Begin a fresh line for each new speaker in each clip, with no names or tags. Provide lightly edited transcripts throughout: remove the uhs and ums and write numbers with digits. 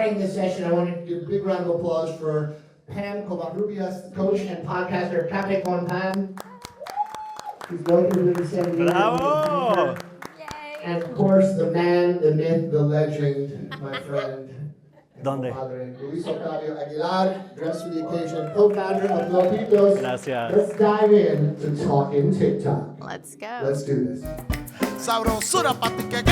starting this session, I want to give a big round of applause for Pam Covarrubias, coach and podcaster. Cafe con Pam. She's going through the 70 years.
Bravo!
And of course, the man, the myth, the legend, my friend.
¿Dónde?
Padre, Luis Octavio Aguilar, dressed for the occasion, co-founder of Globitos.
Gracias.
Let's dive in to Talking TikTok.
Let's go.
Let's do this.
Sabrosura, papi, que.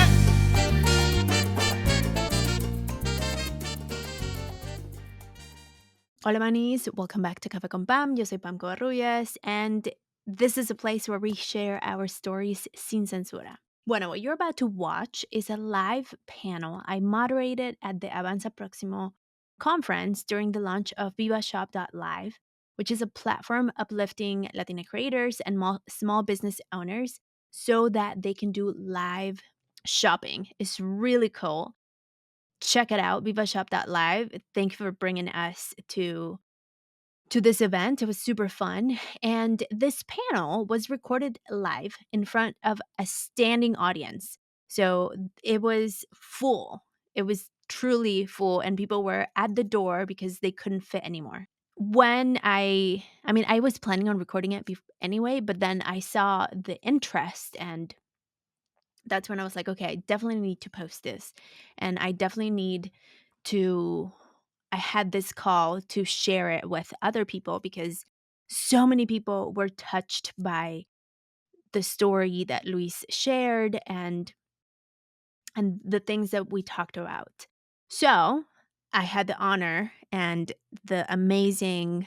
Hola manis, welcome back to Café con Pam. Yo soy Pam Covarrubias, and this is a place where we share our stories sin censura. Bueno, what you're about to watch is a live panel I moderated at the Avanza Próximo conference during the launch of vivashop.live, which is a platform uplifting Latina creators and small business owners so that they can do live shopping. It's really cool. Check it out, vivashop.live. Thank you for bringing us to this event. It was super fun. And this panel was recorded live in front of a standing audience. So it was full. It was truly full, and people were at the door because they couldn't fit anymore. When I was planning on recording it anyway, but then I saw the interest, and that's when I was like, okay, I definitely need to post this. And I definitely need to, I had this call to share it with other people because so many people were touched by the story that Luis shared and the things that we talked about. So I had the honor and the amazing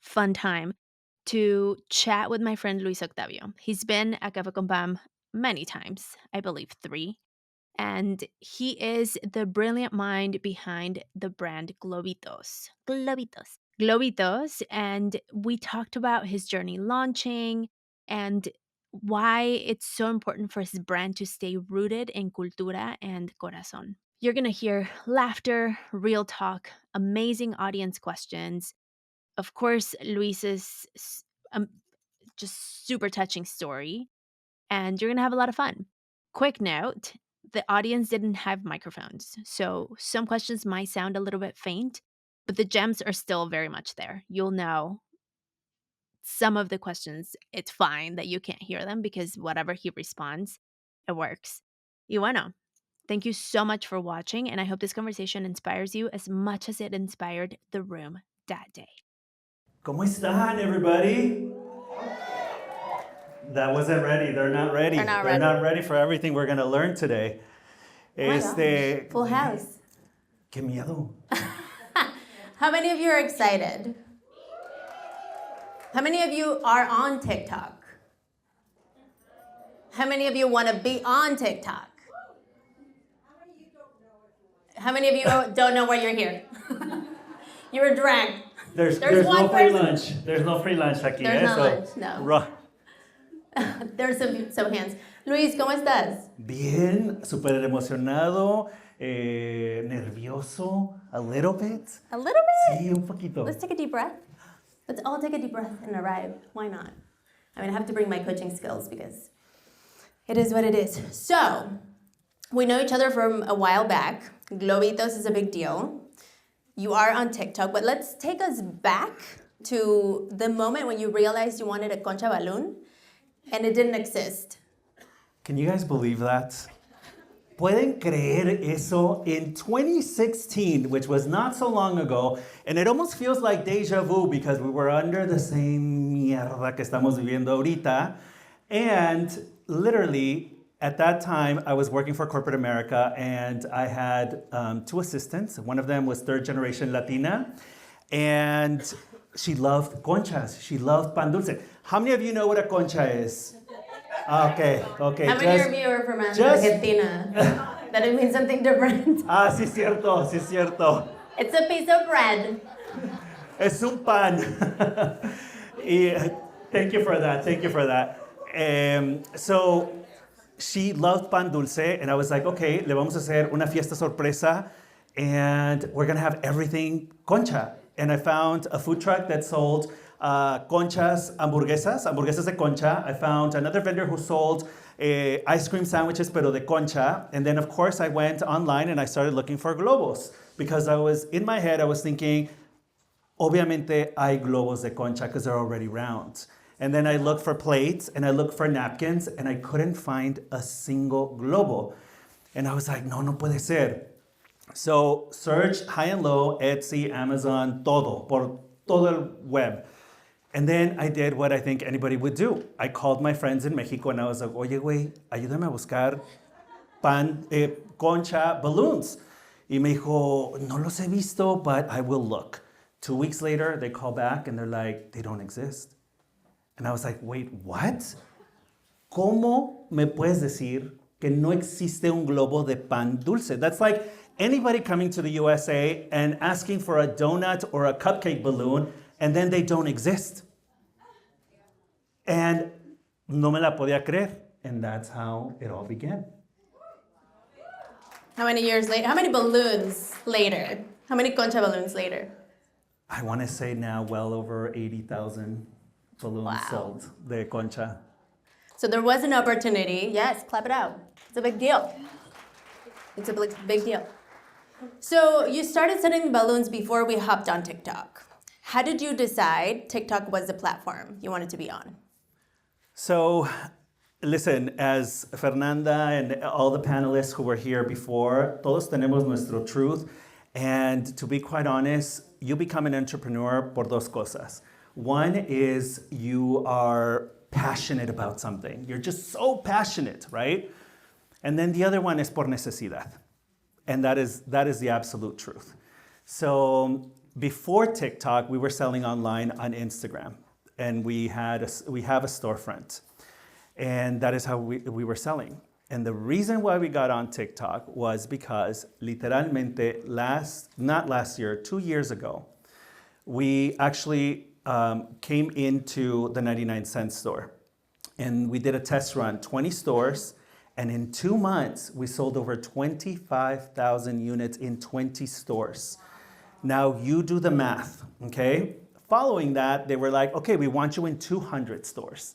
fun time to chat with my friend Luis Octavio. He's been at Café con Pam many times, I believe 3. And he is the brilliant mind behind the brand Globitos. Globitos. And we talked about his journey launching and why it's so important for his brand to stay rooted in cultura and corazón. You're going to hear laughter, real talk, amazing audience questions. Of course, Luis's just super touching story. And you're going to have a lot of fun. Quick note, the audience didn't have microphones, so some questions might sound a little bit faint, but the gems are still very much there. You'll know some of the questions, it's fine that you can't hear them because whatever he responds, it works. Y bueno, thank you so much for watching, and I hope this conversation inspires you as much as it inspired the room that day.
¿Cómo están, everybody? That wasn't ready. They're not ready. They're not ready for everything we're going to learn today.
Full house.
Qué miedo.
How many of you are excited? How many of you are on TikTok? How many of you want to be on TikTok? How many of you don't know why you're here? You were dragged.
There's
one
no free
person.
lunch. There's no free lunch aquí.
There's no lunch, no.
Ru-
There's some hands. Luis, ¿cómo estás?
Bien, súper emocionado, nervioso, a little bit.
A little bit?
Sí, un poquito.
Let's take a deep breath. Let's all take a deep breath and arrive. Why not? I mean, I have to bring my coaching skills because it is what it is. So, we know each other from a while back. Globitos is a big deal. You are on TikTok, but let's take us back to the moment when you realized you wanted a concha balloon and it didn't exist.
Can you guys believe that? ¿Pueden creer eso? In 2016, which was not so long ago, and it almost feels like deja vu because we were under the same mierda que estamos viviendo ahorita. And literally, at that time, I was working for corporate America, and I had 2 assistants. One of them was third generation Latina, and she loved conchas. She loved pan dulce. How many of you know what a concha is? Okay.
How many of you are from Argentina? That it means something different.
Sí cierto.
It's a piece of bread.
Es un pan. Thank you for that. So she loved pan dulce, and I was like, okay, le vamos a hacer una fiesta sorpresa, and we're gonna have everything concha. And I found a food truck that sold conchas, hamburguesas de concha. I found another vendor who sold ice cream sandwiches, pero de concha. And then, of course, I went online and I started looking for globos because in my head, I was thinking, obviamente hay globos de concha because they're already round. And then I looked for plates and I looked for napkins and I couldn't find a single globo. And I was like, no puede ser. So searched high and low, Etsy, Amazon, por todo el web. And then I did what I think anybody would do. I called my friends in Mexico and I was like, oye, güey, ayúdame a buscar concha balloons. Y me dijo, no los he visto, but I will look. 2 weeks later, they call back and they're like, they don't exist. And I was like, wait, what? ¿Cómo me puedes decir que no existe un globo de pan dulce? That's like anybody coming to the USA and asking for a donut or a cupcake balloon, and then they don't exist. And no me la podía creer. And that's how it all began.
How many years later? How many balloons later? How many concha balloons later?
I want to say now well over 80,000 balloons
Wow.
sold de concha.
So there was an opportunity. Yes, clap it out. It's a big deal. It's a big deal. So you started selling balloons before we hopped on TikTok. How did you decide TikTok was the platform you wanted to be on?
So, listen, as Fernanda and all the panelists who were here before, todos tenemos nuestro truth. And to be quite honest, you become an entrepreneur por dos cosas. One is you are passionate about something. You're just so passionate, right? And then the other one is por necesidad. And that is the absolute truth. So before TikTok, we were selling online on Instagram. And we have a storefront. And that is how we were selling. And the reason why we got on TikTok was because literalmente not last year, 2 years ago, we actually came into the 99-cent store. And we did a test run, 20 stores. And in 2 months, we sold over 25,000 units in 20 stores. Now you do the math, okay? Following that, they were like, okay, we want you in 200 stores.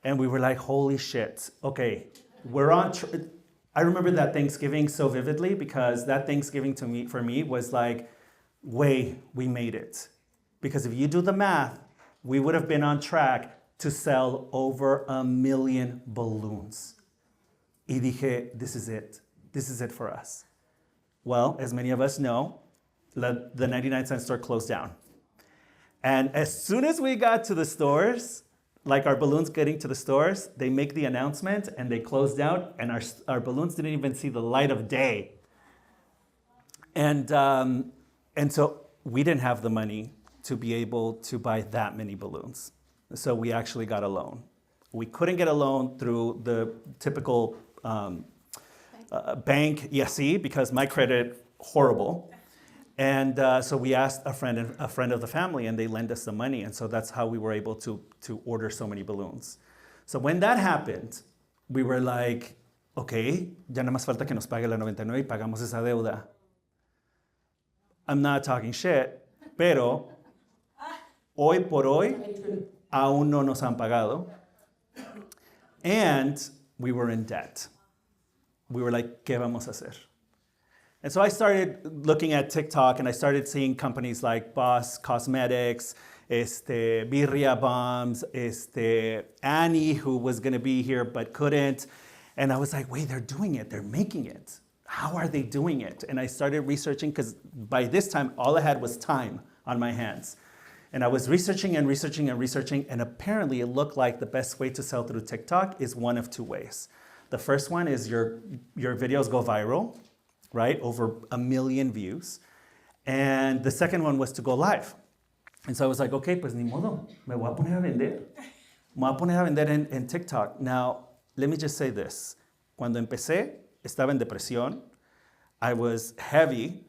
And we were like, holy shit, okay, we're on. I remember that Thanksgiving so vividly because that Thanksgiving for me was like, we made it. Because if you do the math, we would have been on track to sell over 1 million balloons. Y dije, this is it. This is it for us. Well, as many of us know, the 99-cent store closed down. And as soon as we got to the stores, like our balloons getting to the stores, they make the announcement and they closed down and our balloons didn't even see the light of day. And so we didn't have the money to be able to buy that many balloons. So we actually got a loan. We couldn't get a loan through the typical bank ESC because my credit, horrible. And so we asked a friend of the family, and they lent us the money. And so that's how we were able to order so many balloons. So when that happened, we were like, okay, ya nada más falta que nos pague la 99 y pagamos esa deuda. I'm not talking shit, pero hoy por hoy, aún no nos han pagado. And we were in debt. We were like, ¿qué vamos a hacer? And so I started looking at TikTok and I started seeing companies like Boss Cosmetics, Birria Bombs, Annie, who was going to be here but couldn't. And I was like, wait, they're doing it. They're making it. How are they doing it? And I started researching because by this time, all I had was time on my hands. And I was researching and researching and researching. And apparently it looked like the best way to sell through TikTok is one of two ways. The first one is your videos go viral, right? Over 1 million views. And the second one was to go live. And so I was like, okay, pues ni modo, me voy a poner a vender. Me voy a poner a vender en TikTok. Now, let me just say this. Cuando empecé, estaba en depresión. I was heavy.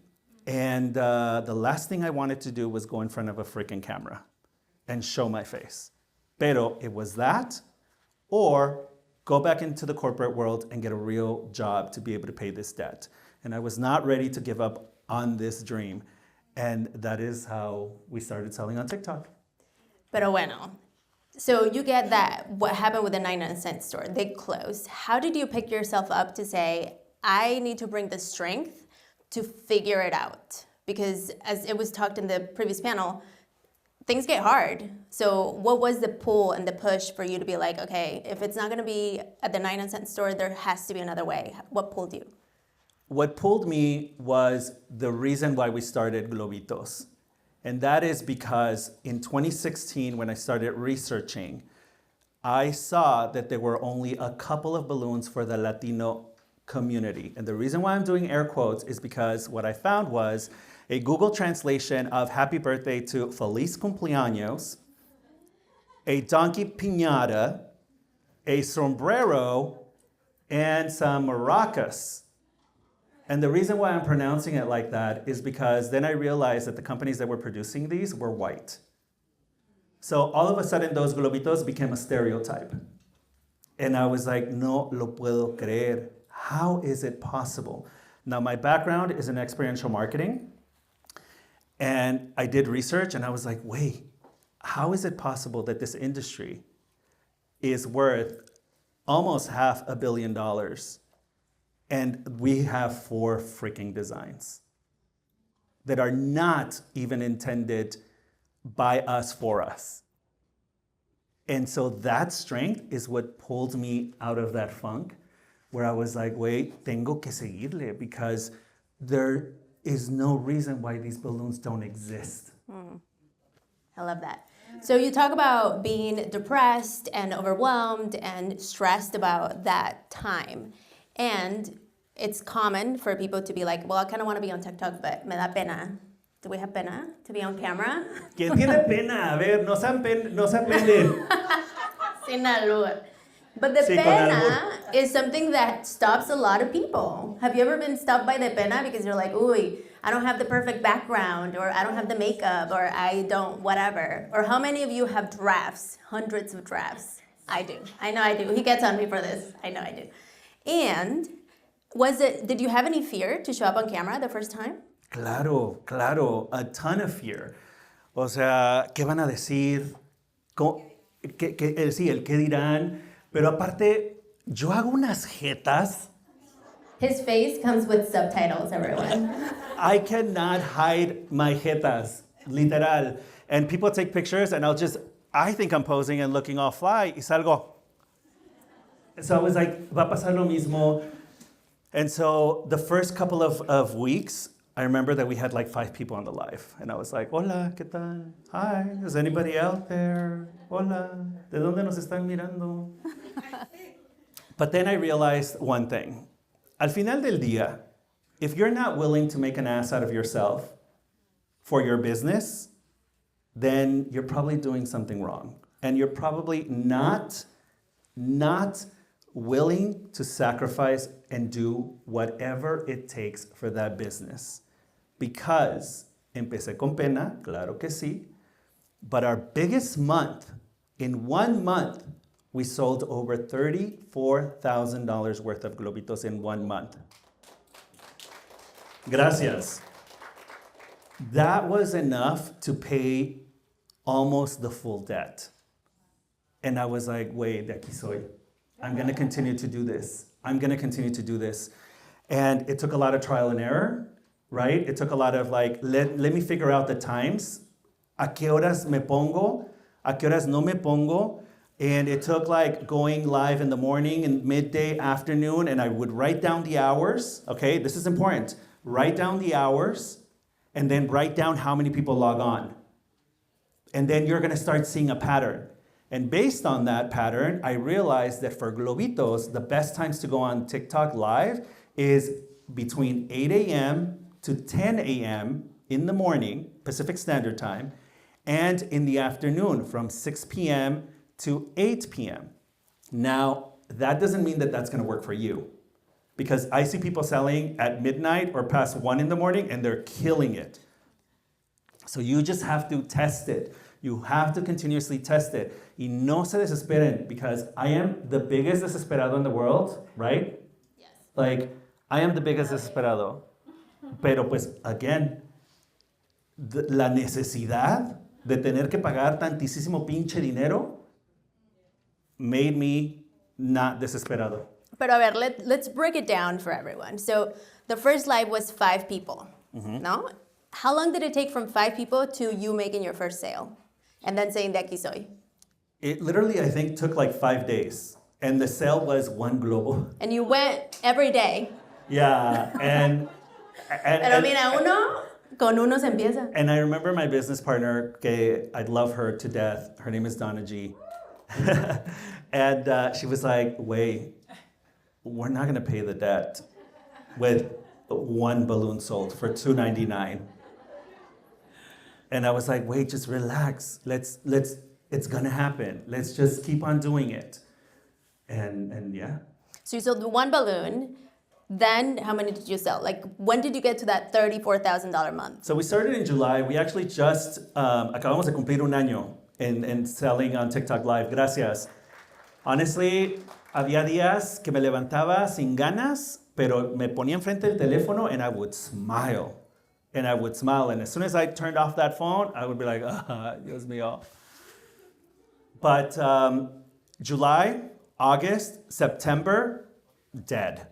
And the last thing I wanted to do was go in front of a freaking camera and show my face. Pero it was that, or go back into the corporate world and get a real job to be able to pay this debt. And I was not ready to give up on this dream. And that is how we started selling on TikTok.
Pero bueno, So you get that, what happened with the 99-cent store? They closed. How did you pick yourself up to say, I need to bring the strength to figure it out? Because as it was talked in the previous panel, things get hard. So what was the pull and the push for you to be like, okay, if it's not gonna be at the 99-cent store, there has to be another way? What pulled you?
What pulled me was the reason why we started Globitos. And that is because in 2016, when I started researching, I saw that there were only a couple of balloons for the Latino community. And the reason why I'm doing air quotes is because what I found was a Google translation of happy birthday to Feliz cumpleaños, a donkey piñata, a sombrero, and some maracas. And the reason why I'm pronouncing it like that is because then I realized that the companies that were producing these were white. So all of a sudden, those globitos became a stereotype. And I was like, no lo puedo creer. How is it possible? Now, my background is in experiential marketing. And I did research, and I was like, wait, how is it possible that this industry is worth almost $500 million? And we have 4 freaking designs that are not even intended by us for us. And so that strength is what pulled me out of that funk, where I was like, wait, tengo que seguirle, because there is no reason why these balloons don't exist.
I love that. So you talk about being depressed and overwhelmed and stressed about that time. And it's common for people to be like, well, I kind of want to be on TikTok, but me da pena. Do we have pena to be on camera?
¿Quién tiene pena? A ver, no se apenden.
Sin albur. But the
Sí, con
pena is something that stops a lot of people. Have you ever been stopped by the pena because you're like, ooh, I don't have the perfect background, or I don't have the makeup, or I don't whatever? Or how many of you have drafts, hundreds of drafts? I do. I know I do. He gets on me for this. I know I do. And did you have any fear to show up on camera the first time?
Claro, a ton of fear. O sea, ¿qué van a decir? Sí, el qué dirán. Pero aparte, yo hago unas jetas.
His face comes with subtitles, everyone.
I cannot hide my jetas, literal. And people take pictures, and I think I'm posing and looking all fly, y salgo. So I was like, va a pasar lo mismo. And so the first couple of weeks, I remember that we had like 5 people on the live. And I was like, hola, ¿qué tal? Hi, is anybody out there? Hola, ¿de dónde nos están mirando? But then I realized one thing. Al final del día, if you're not willing to make an ass out of yourself for your business, then you're probably doing something wrong. And you're probably not willing to sacrifice and do whatever it takes for that business. Because empecé con pena, claro que sí, but our biggest month, in 1 month, we sold over $34,000 worth of Globitos in 1 month. Gracias. That was enough to pay almost the full debt. And I was like, wait, de aquí soy. I'm going to continue to do this. I'm going to continue to do this. And it took a lot of trial and error, right? It took a lot of like, let me figure out the times. ¿A qué horas me pongo? ¿A qué horas no me pongo? And it took like going live in the morning and midday, afternoon, and I would write down the hours. Okay, this is important. Write down the hours, and then write down how many people log on. And then you're gonna start seeing a pattern. And based on that pattern, I realized that for Globitos, the best times to go on TikTok live is between 8 a.m. to 10 a.m. in the morning, Pacific Standard Time, and in the afternoon from 6 p.m. to 8 p.m. Now, that doesn't mean that that's gonna work for you, because I see people selling at midnight or past 1 in the morning and they're killing it. So you just have to test it. You have to continuously test it. Y no se desesperen, because I am the biggest desesperado in the world, right?
Yes.
Like, I am the biggest desesperado. Pero pues, again, la necesidad de tener que pagar tantísimo pinche dinero made me not desesperado.
Pero a ver, let's break it down for everyone. So the first live was 5 people, no? How long did it take from 5 people to you making your first sale? And then saying, de aquí soy.
It literally, I think, took like 5 days. And the sale was 1 globo.
And you went every day.
Yeah,
Pero mira, con uno se empieza.
And I remember my business partner, que I love her to death. Her name is Donna G. And she was like, wait, we're not gonna pay the debt with 1 balloon sold for $2.99. And I was like, wait, just relax. Let's it's gonna happen. Let's just keep on doing it. And yeah. So
you sold 1 balloon. Then how many did you sell? Like, when did you get to that $34,000 month?
So we started in July. We actually just acabamos de cumplir un año in selling on TikTok Live. Gracias. Honestly, había días que me levantaba sin ganas, pero me ponía enfrente del teléfono and I would smile. And I would smile. And as soon as I turned off that phone, I would be like, Dios mío. But July, August, September, dead.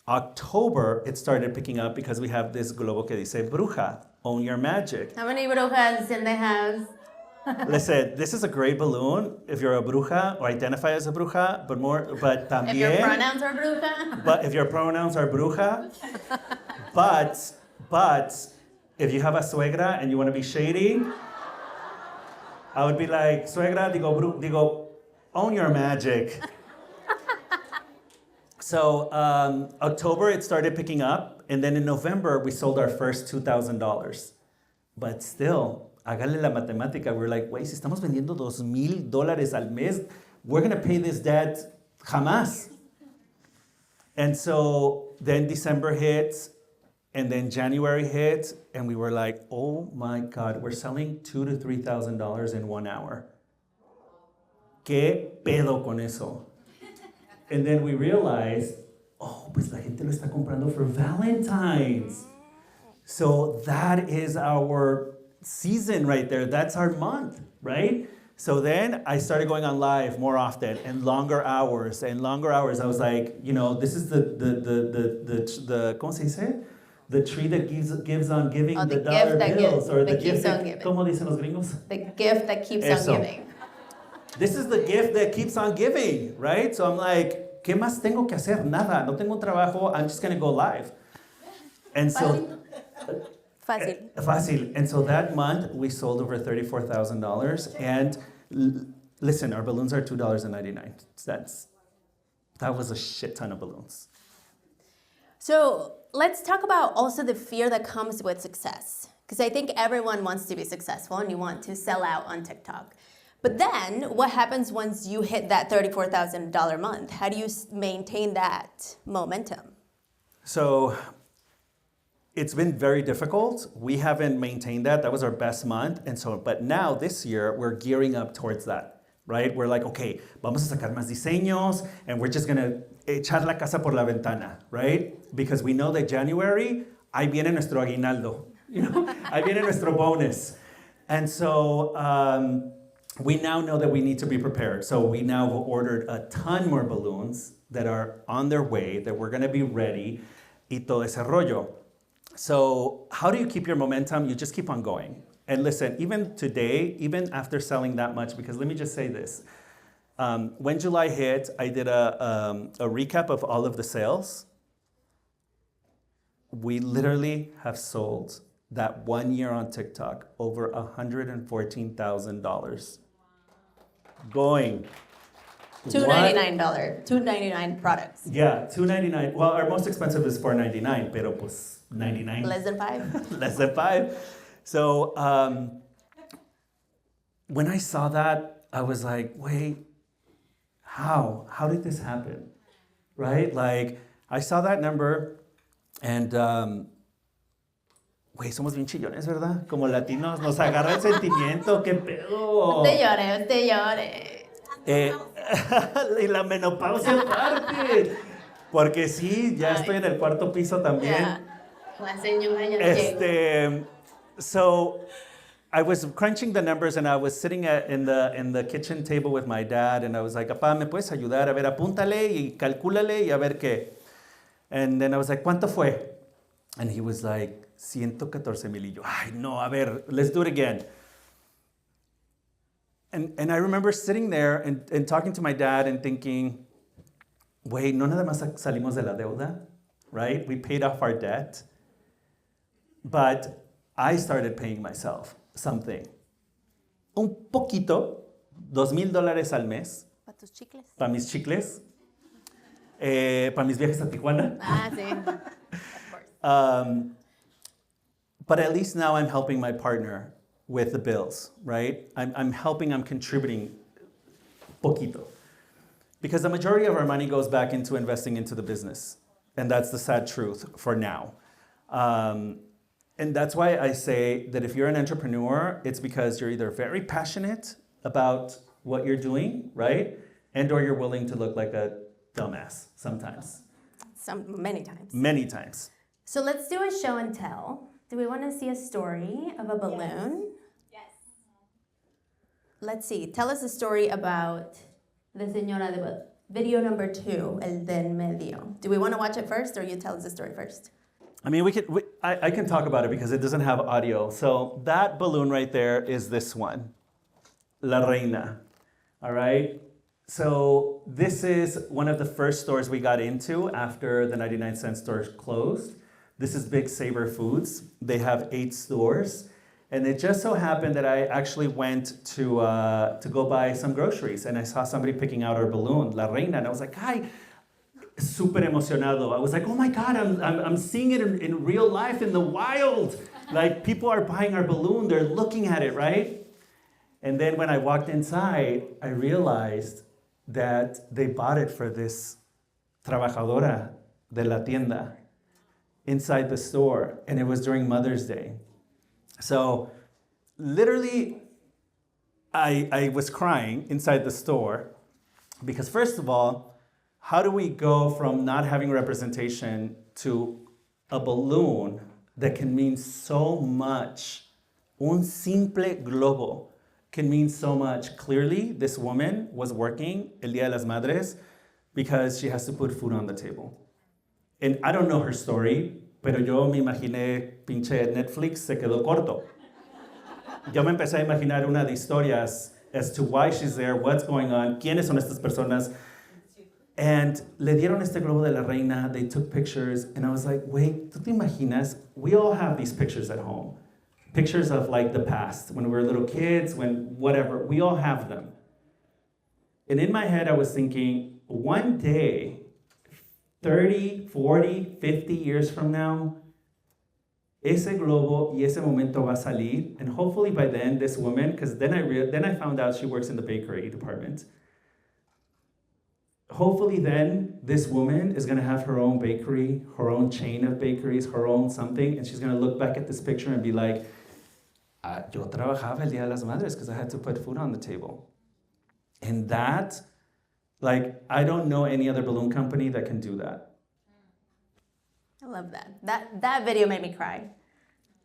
October, it started picking up because we have this globo que dice bruja, own your magic.
How many brujas in the house?
Listen, this is a great balloon if you're a bruja or identify as a bruja, but también.
If your pronouns are bruja.
But if your pronouns are bruja, but if you have a suegra and you want to be shady, I would be like, suegra, digo, own your magic. So October, it started picking up. And then in November, we sold our first $2,000. But still, hágale la matemática. We're like, wait, si estamos vendiendo $2,000 al mes, we're going to pay this debt jamás. And so then December hits, and then January hit, and we were like, oh my God, we're selling $2,000 to $3,000 in 1 hour. ¿Qué pedo con eso? And then we realized, oh, pues la gente lo está comprando for Valentine's. So that is our season right there. That's our month, right? So then I started going on live more often and longer hours. I was like, this is the ¿cómo se dice? The tree that gives on giving, the dollar bills, or the gift that, ¿cómo dicen los gringos?
The gift that keeps on giving.
This is the gift that keeps on giving, right? So I'm like, ¿qué más tengo que hacer? Nada. No tengo un trabajo. I'm just going to go live. And so... Fácil. And so that month, we sold over $34,000. And listen, our balloons are $2.99. That was a shit ton of balloons.
So let's talk about also the fear that comes with success. Because I think everyone wants to be successful and you want to sell out on TikTok. But then what happens once you hit that $34,000 month? How do you maintain that momentum?
So it's been very difficult. We haven't maintained that. That was our best month. But now this year, we're gearing up towards that, right? We're like, okay, vamos a sacar más diseños, and we're just gonna echar la casa por la ventana, right? Because we know that January, ahí viene nuestro aguinaldo, ahí viene nuestro bonus. And so we now know that we need to be prepared. So we now have ordered a ton more balloons that are on their way, that we're gonna be ready, y todo ese rollo. So how do you keep your momentum? You just keep on going. And listen, even today, even after selling that much, because let me just say this. When July hit, I did a recap of all of the sales. We literally have sold that 1 year on TikTok over $114,000. Going.
$299 products.
Yeah, $299. Well, our most expensive is $499, pero pues 99.
Less than 5?
Less than 5. So when I saw that, I was like, wait, how? How did this happen? Right? Like, I saw that number and, güey, somos bien chillones, ¿verdad? Como latinos, nos agarra el sentimiento, qué pedo.
Usted llore.
Y la menopausia aparte. Porque sí, ya estoy en el 4º piso también.
Yeah. La señora ya llegó.
So I was crunching the numbers and I was sitting in the kitchen table with my dad and I was like, "Papá, ¿me puedes ayudar? A ver, apúntale y calcúlale y a ver qué." And then I was like, "¿Cuánto fue?" And he was like, 114,000. Y yo, "Ay, no, a ver, let's do it again." And I remember sitting there and talking to my dad and thinking, wait, no nada más salimos de la deuda, right? We paid off our debt. But I started paying myself something. Un poquito, $2,000 al mes.
¿Para tus chicles?
Para mis chicles. Para mis viajes a Tijuana.
Ah, sí. Of course.
But at least now I'm helping my partner with the bills, right? I'm helping, I'm contributing poquito. Because the majority of our money goes back into investing into the business. And that's the sad truth for now. And that's why I say that if you're an entrepreneur, it's because you're either very passionate about what you're doing, right? And or you're willing to look like a dumbass sometimes.
Many times.
Many times.
So let's do a show and tell. Do we want to see a story of a balloon?
Yes.
Let's see. Tell us a story about the señora de video number 2, el del medio. Do we want to watch it first or you tell us the story first?
I mean, I can talk about it because it doesn't have audio. So that balloon right there is this one, La Reina, all right? So this is one of the first stores we got into after the 99-cent store closed. This is Big Saber Foods. They have 8 stores. And it just so happened that I actually went to go buy some groceries and I saw somebody picking out our balloon, La Reina, and I was like, "Hi." Super emocionado. I was like, "Oh my God, I'm seeing it in real life, in the wild." Like people are buying our balloon, they're looking at it, right? And then when I walked inside, I realized that they bought it for this trabajadora de la tienda inside the store, and it was during Mother's Day. So literally, I was crying inside the store because first of all, how do we go from not having representation to a balloon that can mean so much? Un simple globo can mean so much. Clearly, this woman was working El Día de las Madres because she has to put food on the table. And I don't know her story, pero yo me imaginé, pinche Netflix se quedó corto. Yo me empecé a imaginar una de historias as to why she's there, what's going on, quiénes son estas personas. And le dieron este globo de la reina, they took pictures, and I was like, wait, ¿tú te imaginas? We all have these pictures at home. Pictures of like the past, when we were little kids, when whatever, we all have them. And in my head, I was thinking, one day, 30, 40, 50 years from now, ese globo y ese momento va a salir, and hopefully by then, this woman, because then I found out she works in the bakery department. Hopefully then, this woman is going to have her own bakery, her own chain of bakeries, her own something, and she's going to look back at this picture and be like, yo trabajaba el Día de las Madres because I had to put food on the table. And that, like, I don't know any other balloon company that can do that.
I love that. That video made me cry.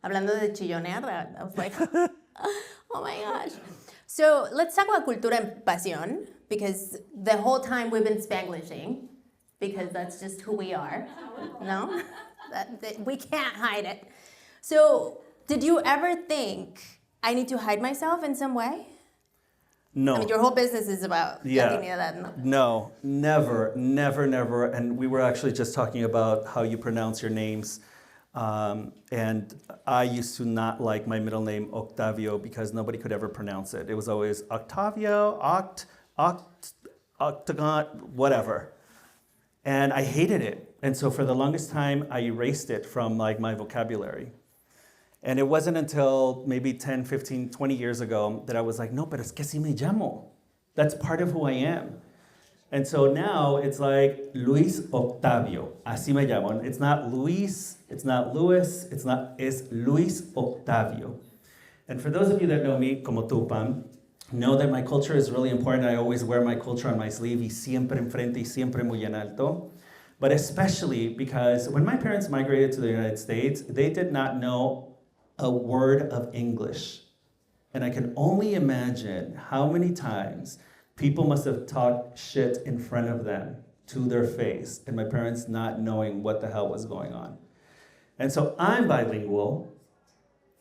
Hablando de chillonear, I was like, oh my gosh. So let's talk about cultura and pasión, because the whole time we've been Spanglishing, because that's just who we are. No? We can't hide it. So did you ever think, I need to hide myself in some way?
No.
I mean, your whole business is about Latinidad.
No, never, never, never. And we were actually just talking about how you pronounce your names. And I used to not like my middle name, Octavio, because nobody could ever pronounce it. It was always Octavio, Octagon, whatever. And I hated it. And so for the longest time, I erased it from like my vocabulary. And it wasn't until maybe 10, 15, 20 years ago that I was like, no, pero es que así me llamo. That's part of who I am. And so now it's like Luis Octavio, así me llamo. It's not Luis, it's not Luis, it's Luis Octavio. And for those of you that know me, como tú, Pam, know that my culture is really important. I always wear my culture on my sleeve, y siempre enfrente y siempre muy en alto. But especially because when my parents migrated to the United States, they did not know a word of English. And I can only imagine how many times people must have talked shit in front of them to their face, and my parents not knowing what the hell was going on. And so I'm bilingual,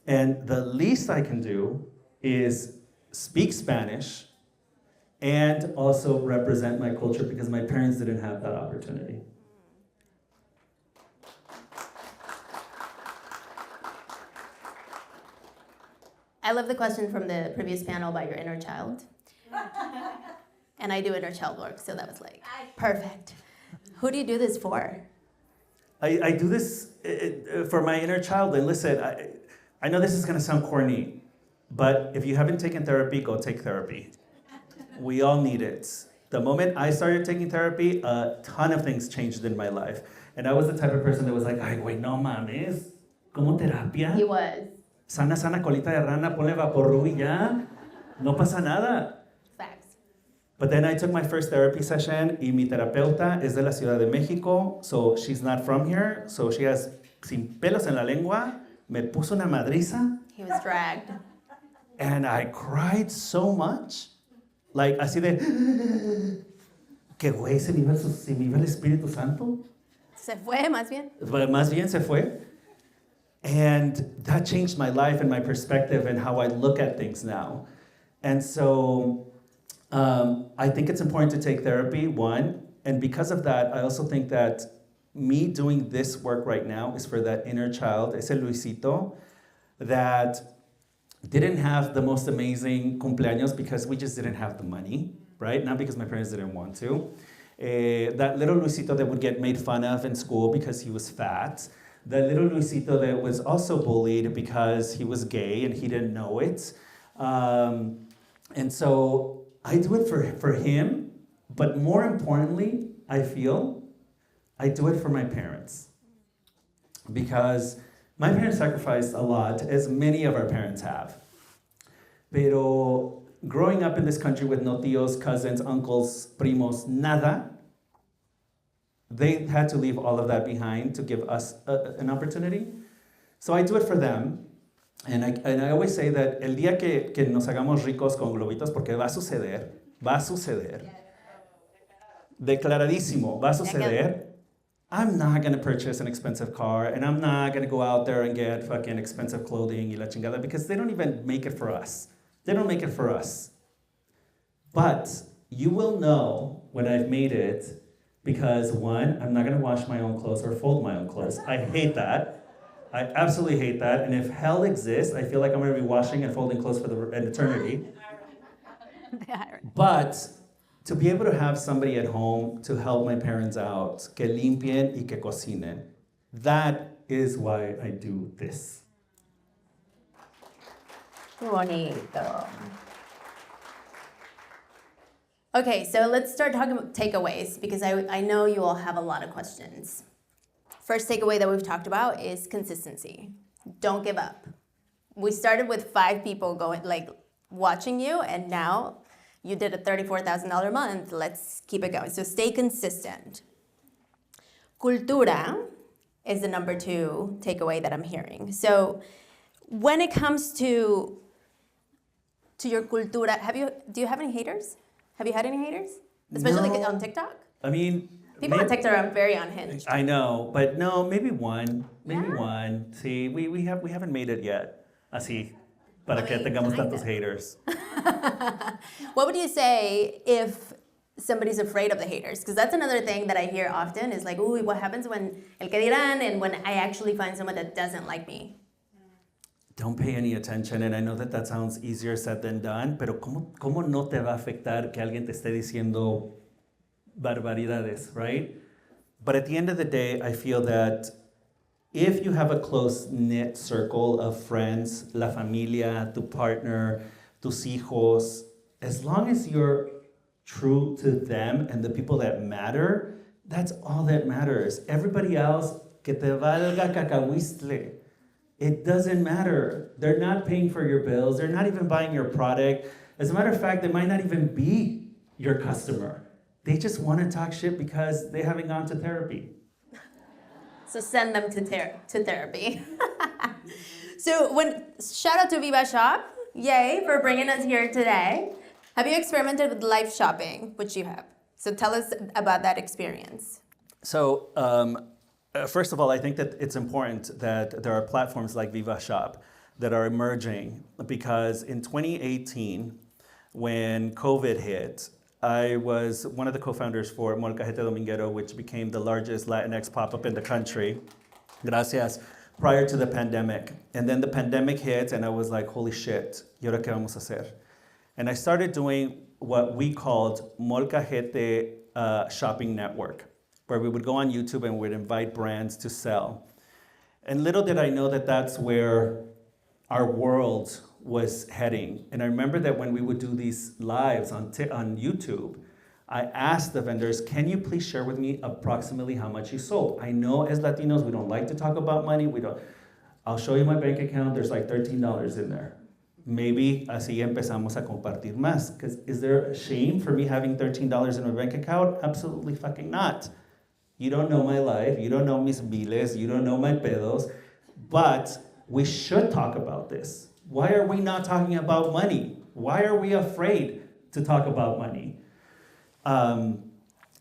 and the least I can do is speak Spanish and also represent my culture because my parents didn't have that opportunity.
I love the question from the previous panel about your inner child. And I do inner child work, so that was like, perfect. Who do you do this for?
I do this for my inner child. And listen, I know this is going to sound corny, but if you haven't taken therapy, go take therapy. We all need it. The moment I started taking therapy, a ton of things changed in my life. And I was the type of person that was like, ay, güey, no mames, ¿cómo terapia?
He was.
Sana, sana, colita de rana, ponle vaporru y ya. No pasa nada.
Facts.
But then I took my first therapy session, y mi terapeuta es de la Ciudad de México, so she's not from here, so she has sin pelos en la lengua, me puso una madriza,
He was dragged.
and I cried so much, like así de, que güey, se me iba el Espíritu Santo.
Se fue, más bien.
Más bien se fue. And that changed my life and my perspective and how I look at things now. And so I think it's important to take therapy, one. And because of that, I also think that me doing this work right now is for that inner child, ese Luisito, that didn't have the most amazing cumpleaños because we just didn't have the money, right? Not because my parents didn't want to. That little Luisito that would get made fun of in school because he was fat. The little Luisito that was also bullied because he was gay and he didn't know it. And so I do it for him, but more importantly, I feel I do it for my parents. Because my parents sacrificed a lot, as many of our parents have. Pero growing up in this country with no tíos, cousins, uncles, primos, nada, they had to leave all of that behind to give us an opportunity. So I do it for them. And I always say that el día que nos hagamos ricos con globitos, porque va a suceder, declaradísimo, va a suceder, I'm not going to purchase an expensive car, and I'm not going to go out there and get fucking expensive clothing y la chingada, because they don't even make it for us. They don't make it for us. But you will know when I've made it, because one, I'm not gonna wash my own clothes or fold my own clothes. I hate that. I absolutely hate that. And if hell exists, I feel like I'm gonna be washing and folding clothes for an eternity. But to be able to have somebody at home to help my parents out, que limpien y que cocinen, that is why I do this.
Bonito. Okay, so let's start talking about takeaways because I know you all have a lot of questions. First takeaway that we've talked about is consistency. Don't give up. We started with 5 people watching you, and now you did a $34,000 month. Let's keep it going. So stay consistent. Cultura is the number 2 takeaway that I'm hearing. So when it comes to your cultura, do you have any haters? Have you had any haters? Especially
No.
on TikTok?
I mean,
People on TikTok are very unhinged.
I know, but no, maybe one. See, we haven't made it yet. Así, para que tengamos tantos haters.
What would you say if somebody's afraid of the haters? Because that's another thing that I hear often is like, ooh, what happens when el que dirán and when I actually find someone that doesn't like me?
Don't pay any attention, and I know that sounds easier said than done, pero ¿cómo no te va a afectar que alguien te esté diciendo barbaridades, right? But at the end of the day, I feel that if you have a close-knit circle of friends, la familia, tu partner, tus hijos, as long as you're true to them and the people that matter, that's all that matters. Everybody else, que te valga cacahuistle. It doesn't matter. They're not paying for your bills. They're not even buying your product. As a matter of fact, they might not even be your customer. They just want to talk shit because they haven't gone to therapy.
So send them to therapy. So shout out to Viva Shop. Yay for bringing us here today. Have you experimented with live shopping? Which you have. So tell us about that experience.
So, first of all, I think that it's important that there are platforms like Viva Shop that are emerging, because in 2018, when COVID hit, I was one of the co-founders for Molcajete Dominguero, which became the largest Latinx pop-up in the country. Gracias. Prior to the pandemic. And then the pandemic hit, and I was like, holy shit, ¿y ahora qué vamos a hacer? And I started doing what we called Molcajete Shopping Network, where we would go on YouTube and we'd invite brands to sell. And little did I know that that's where our world was heading. And I remember that when we would do these lives on YouTube, I asked the vendors, can you please share with me approximately how much you sold? I know as Latinos, we don't like to talk about money. I'll show you my bank account. There's like $13 in there. Maybe así empezamos a compartir más. Because is there a shame for me having $13 in my bank account? Absolutely fucking not. You don't know my life. You don't know mis biles. You don't know my pedos. But we should talk about this. Why are we not talking about money? Why are we afraid to talk about money?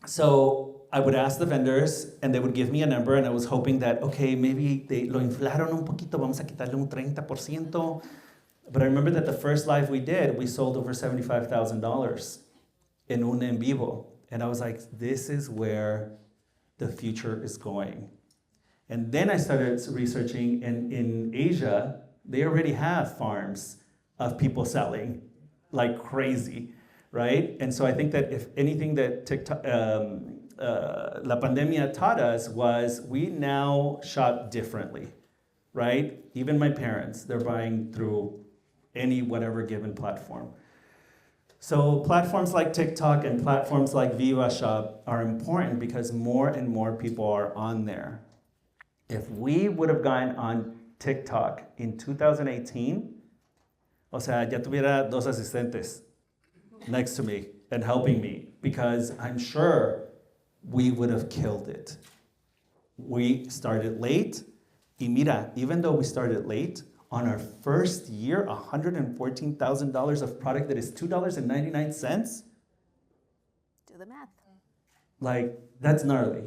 So I would ask the vendors, and they would give me a number, and I was hoping that, okay, maybe they lo inflaron un poquito, vamos a quitarle un 30%. But I remember that the first live we did, we sold over $75,000 in un en vivo. And I was like, this is where the future is going. And then I started researching, and in Asia, they already have farms of people selling like crazy, right? And so I think that if anything that TikTok, La Pandemia taught us was we now shop differently, right? Even my parents, they're buying through any whatever given platform. So platforms like TikTok and platforms like Viva Shop are important because more and more people are on there. If we would have gone on TikTok in 2018, o sea, ya tuviera dos asistentes next to me and helping me, because I'm sure we would have killed it. We started late, y mira, even though we started late, on our first year, $114,000 of product that is $2.99?
Do the math.
Like, that's gnarly.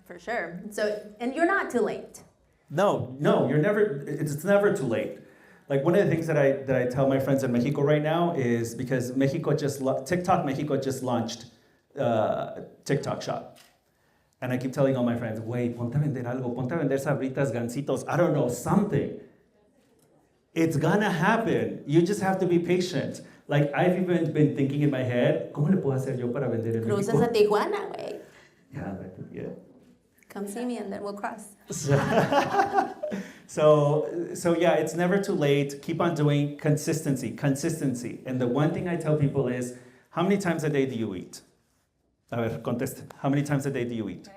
For sure. So, and you're not too late.
No, you're never, it's never too late. Like one of the things that I tell my friends in Mexico right now is because TikTok Mexico just launched TikTok Shop. And I keep telling all my friends, wait, ponte a vender algo, ponte a vender sabritas, gancitos, I don't know, something. It's gonna happen. You just have to be patient. Like I've even been thinking in my head, ¿cómo le puedo hacer yo para vender en
Cruzas
México?
a Tijuana, güey.
Yeah.
Come see me and then we'll cross.
So yeah, it's never too late. Keep on doing consistency. And the one thing I tell people is, how many times a day do you eat? A ver, contest. How many times a day do you eat?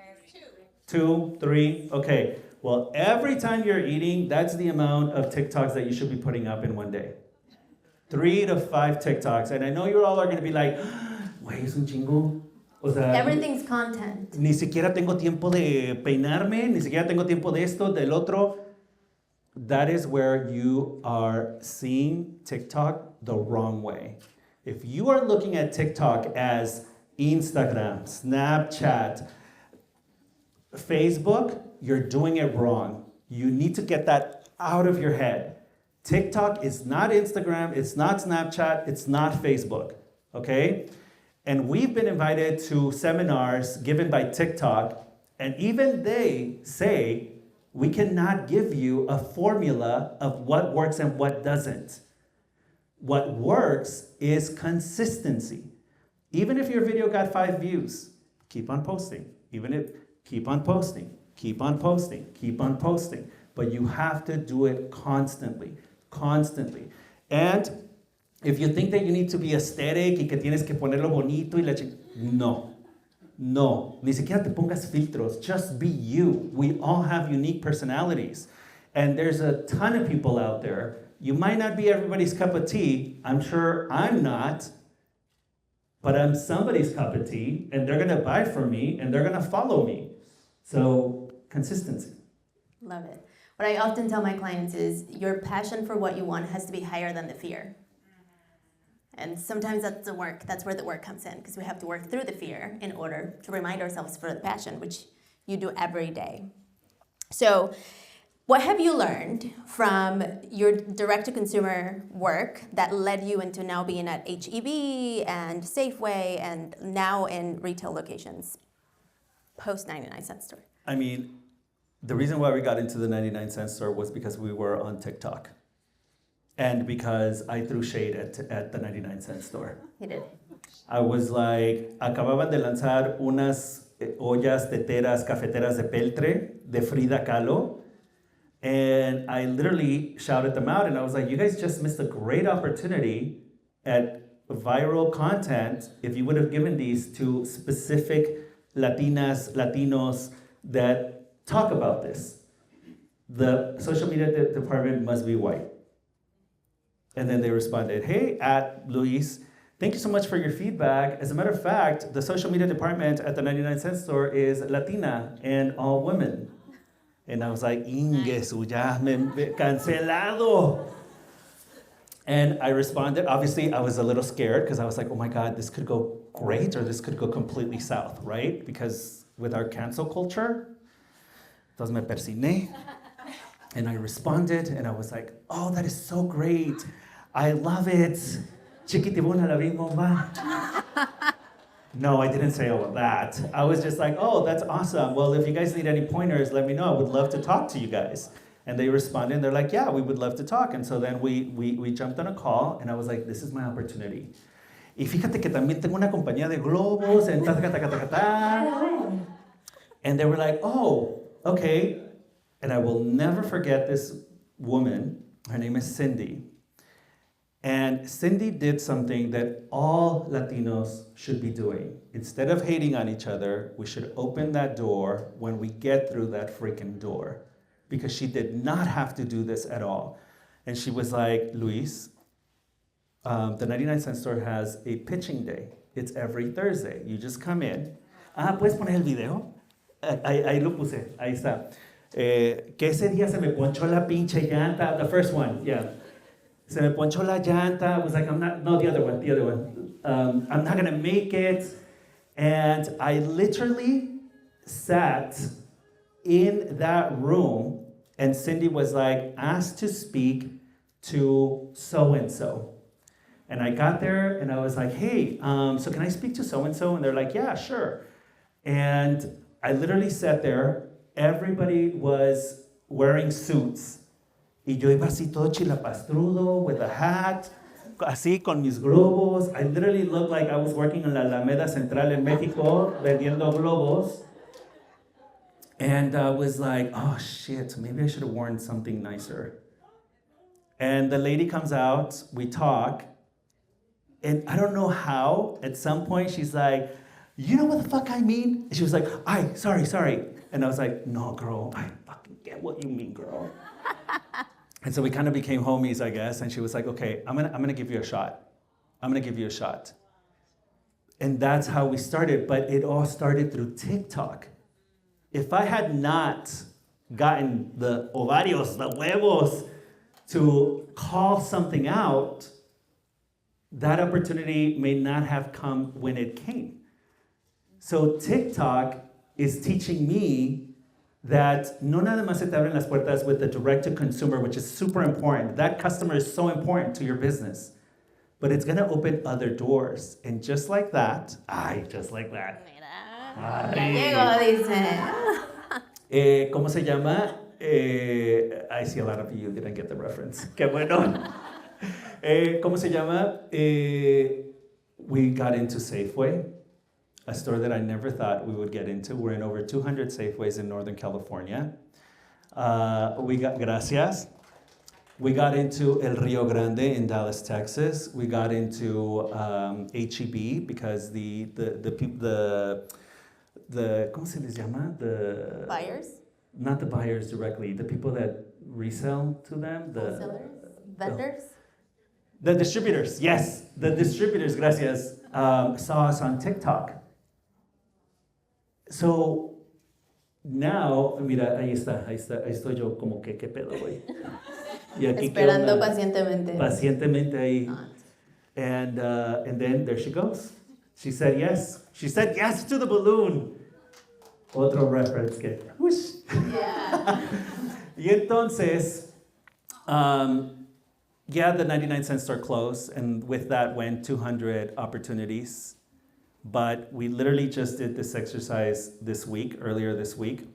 2, 3, okay. Well, every time you're eating, that's the amount of TikToks that you should be putting up in one day. 3 to 5 TikToks. And I know you all are going to be like, güey, es un chingo. O sea,
everything's content.
Ni siquiera tengo tiempo de peinarme, ni siquiera tengo tiempo de esto, del otro. That is where you are seeing TikTok the wrong way. If you are looking at TikTok as Instagram, Snapchat, Facebook, you're doing it wrong. You need to get that out of your head. TikTok is not Instagram, it's not Snapchat, it's not Facebook, okay? And we've been invited to seminars given by TikTok, and even they say, we cannot give you a formula of what works and what doesn't. What works is consistency. Even if your video got 5 views, keep on posting. Keep on posting. But you have to do it constantly. And if you think that you need to be aesthetic y que tienes que ponerlo bonito y no, ni siquiera te pongas filtros. Just be you. We all have unique personalities. And there's a ton of people out there. You might not be everybody's cup of tea. I'm sure I'm not. But I'm somebody's cup of tea. And they're going to buy from me. And they're going to follow me. So, consistency.
Love it. What I often tell my clients is your passion for what you want has to be higher than the fear. And sometimes that's the work. That's where the work comes in, because we have to work through the fear in order to remind ourselves for the passion, which you do every day. So, what have you learned from your direct-to-consumer work that led you into now being at H-E-B and Safeway and now in retail locations, post 99-cent store?
I mean, the reason why we got into the 99-cent store was because we were on TikTok. And because I threw shade at the 99-cent store.
You did.
I was like, acababan de lanzar unas ollas teteras cafeteras de peltre de Frida Kahlo. And I literally shouted them out and I was like, you guys just missed a great opportunity at viral content if you would have given these to specific Latinas, Latinos that talk about this. The social media department must be white. And then they responded, hey, @Luis, thank you so much for your feedback. As a matter of fact, the social media department at the 99-cent store is Latina and all women. And I was like, Ingesu, ya me cancelado. And I responded, obviously I was a little scared because I was like, oh my God, this could go great or this could go completely south, right? Because with our cancel culture, entonces me persigné. And I responded and I was like, oh, that is so great. I love it. Chiquitibuna la bomba. No, I didn't say all of that. I was just like, oh, that's awesome. Well, if you guys need any pointers, let me know. I would love to talk to you guys. And they responded and they're like, yeah, we would love to talk. And so then we jumped on a call and I was like, this is my opportunity. Y fíjate que también tengo una compañía de globos and ta ta ta ta ta ta. And they were like, oh, okay. And I will never forget this woman. Her name is Cindy. And Cindy did something that all Latinos should be doing. Instead of hating on each other, we should open that door when we get through that freaking door. Because she did not have to do this at all. And she was like, Luis, the 99-cent store has a pitching day. It's every Thursday. You just come in. ¿Puedes poner el video? Ahí lo puse, ahí está. Que ese día se me ponchó la pinche llanta. The first one, yeah. Se me ponchó la llanta. I was like, the other one. I'm not gonna make it. And I literally sat in that room and Cindy was like, asked to speak to so-and-so. And I got there and I was like, hey, so can I speak to so-and-so? And they're like, yeah, sure. And I literally sat there. Everybody was wearing suits. Y yo iba así todo chilapastrudo with a hat, así con mis globos. I literally looked like I was working in la Alameda Central in Mexico, vendiendo globos. And I was like, oh shit, maybe I should have worn something nicer. And the lady comes out, we talk, and I don't know how, at some point she's like, you know what the fuck I mean? And she was like, sorry. And I was like, no, girl, I fucking get what you mean, girl. And so we kind of became homies, I guess. And she was like, okay, I'm gonna give you a shot. And that's how we started. But it all started through TikTok. If I had not gotten the ovarios, the huevos, to call something out, that opportunity may not have come when it came. So TikTok is teaching me that no nada más se te abren las puertas with the direct-to-consumer, which is super important. That customer is so important to your business. But it's gonna open other doors. And just like that, just like that.
Mira, ya llegó, dice.
¿Cómo se llama? I see a lot of you didn't get the reference. Qué bueno. ¿Cómo se llama? We got into Safeway, a store that I never thought we would get into. We're in over 200 Safeways in Northern California. Gracias. We got into El Rio Grande in Dallas, Texas. We got into H-E-B because the ¿cómo se les llama? The
Buyers?
Not the buyers directly, the people that resell to them.
Wholesalers? Vendors?
The distributors, yes. The distributors, gracias, saw us on TikTok. So now, mira, ahí estoy yo como que, ¿qué pedo, güey? Y aquí qué
Esperando
onda?
pacientemente.
Pacientemente ahí.
Ah.
And then there she goes. She said yes. She said yes to the balloon. Otro reference que, whoosh.
Yeah.
Y entonces, yeah, the 99-cent store closed, and with that went 200 opportunities. But we literally just did this exercise earlier this week,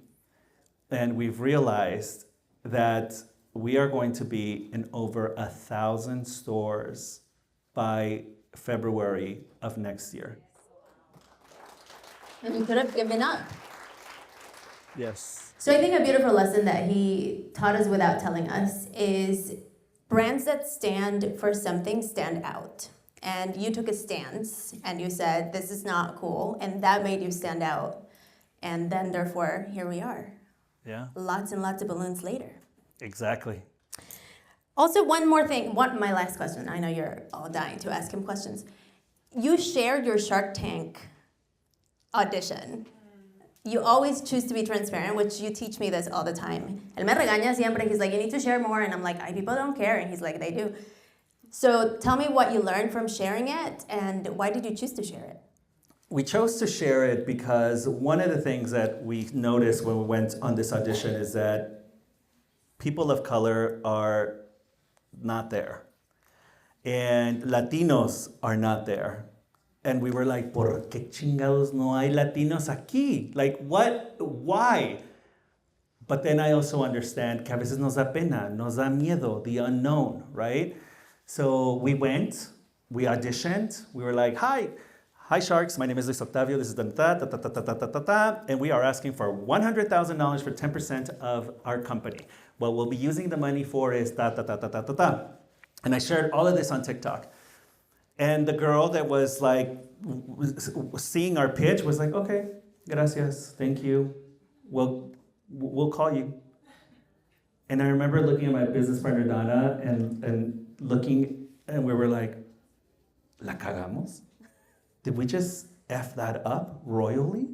and we've realized that we are going to be in over 1,000 stores by February of next year.
And you could have given up.
Yes.
So I think a beautiful lesson that he taught us without telling us is brands that stand for something stand out. And you took a stance and you said, this is not cool. And that made you stand out. And then therefore, here we are.
Yeah.
Lots and lots of balloons later.
Exactly.
Also, one more thing, my last question. I know you're all dying to ask him questions. You shared your Shark Tank audition. You always choose to be transparent, which you teach me this all the time. Él me regaña siempre. He's like, you need to share more. And I'm like, people don't care. And he's like, they do. So tell me what you learned from sharing it and why did you choose to share it?
We chose to share it because one of the things that we noticed when we went on this audition is that people of color are not there. And Latinos are not there. And we were like, ¿por qué chingados no hay Latinos aquí? Like, what? Why? But then I also understand que a veces nos da pena, nos da miedo, the unknown, right? So we went, we auditioned, we were like, hi Sharks, my name is Octavio, this is and we are asking for $100,000 for 10% of our company. What we'll be using the money for is And I shared all of this on TikTok. And the girl that was like seeing our pitch was like, okay, gracias, thank you, we'll call you. And I remember looking at my business partner Donna and looking, and we were like, ¿la cagamos? Did we just F that up royally?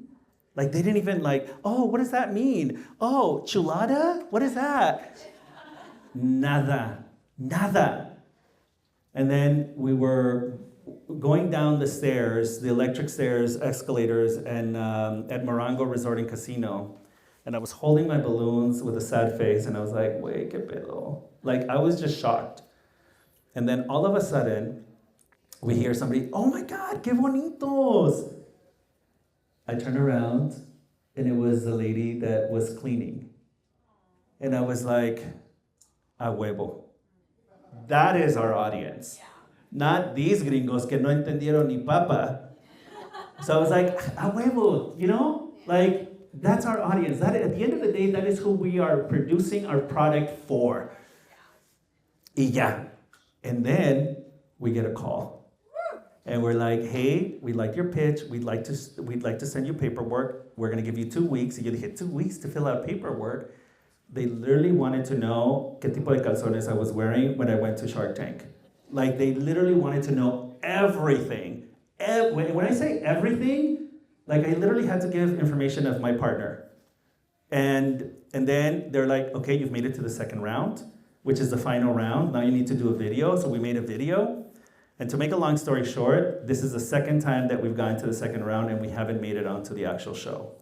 Like they didn't even like, oh, what does that mean? Oh, chulada? What is that? Nada. And then we were going down the stairs, the electric stairs, escalators, and at Morongo Resort and Casino. And I was holding my balloons with a sad face, and I was like, wait, qué pedo? Like, I was just shocked. And then all of a sudden, we hear somebody, oh my God, qué bonitos. I turn around, and it was the lady that was cleaning. And I was like, a huevo. That is our audience. Not these gringos que no entendieron ni papa. So I was like, a huevo, you know? Like, that's our audience. That, at the end of the day, that is who we are producing our product for. Y ya. And then we get a call. And we're like, hey, we like your pitch. We'd like to send you paperwork. We're going to give you 2 weeks. You get 2 weeks to fill out paperwork. They literally wanted to know qué tipo de calzones I was wearing when I went to Shark Tank. Like, they literally wanted to know everything. When I say everything, like, I literally had to give information of my partner. And then they're like, okay, you've made it to the second round, which is the final round. Now you need to do a video. So we made a video. And to make a long story short, this is the second time that we've gone to the second round and we haven't made it onto the actual show.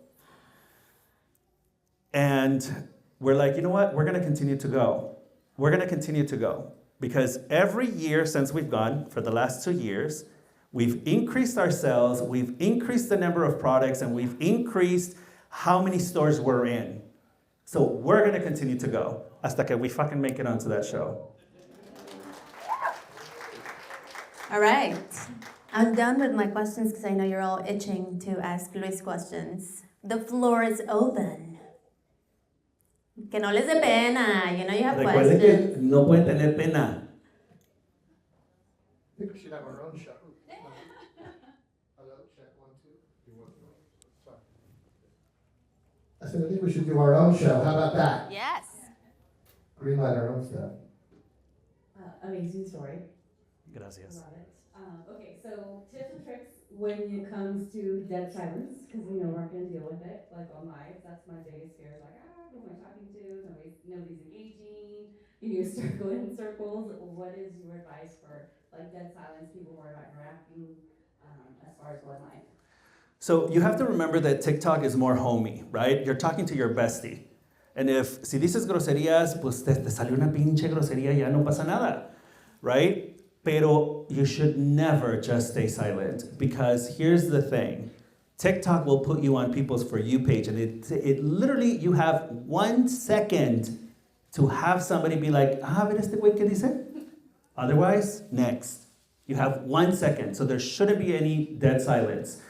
And we're like, you know what? We're going to continue to go. We're going to continue to go. Because every year since we've gone, for the last 2 years, we've increased our sales, we've increased the number of products, and we've increased how many stores we're in. So we're going to continue to go hasta que we fucking make it onto that show.
All right. I'm done with my questions because I know you're all itching to ask Luis questions. The floor is open. Que no les dé pena. You know you have
Recuerden
questions.
que no pueden tener pena.
I think we should have our own show. Hello, check 1, 2. Sorry. I said, I think we should do our own show. How about that?
Yes.
Greenlight our own stuff.
Amazing story.
Gracias.
Love it. Okay, so tips and tricks when it comes to dead silence, because we know we're not going to deal with it, like on live. That's my biggest fear. Is like, who am I talking to? Nobody's engaging. You circle in circles. What is your advice for like dead silence? People worry about interacting as far as going live.
So you have to remember that TikTok is more homey, right? You're talking to your bestie. And if si dices groserías, pues te salió una pinche grosería, ya no pasa nada, right? Pero you should never just stay silent, because here's the thing. TikTok will put you on people's For You page, and it literally, you have 1 second to have somebody be like, ver este güey qué dice? Otherwise, next. You have 1 second, so there shouldn't be any dead silence.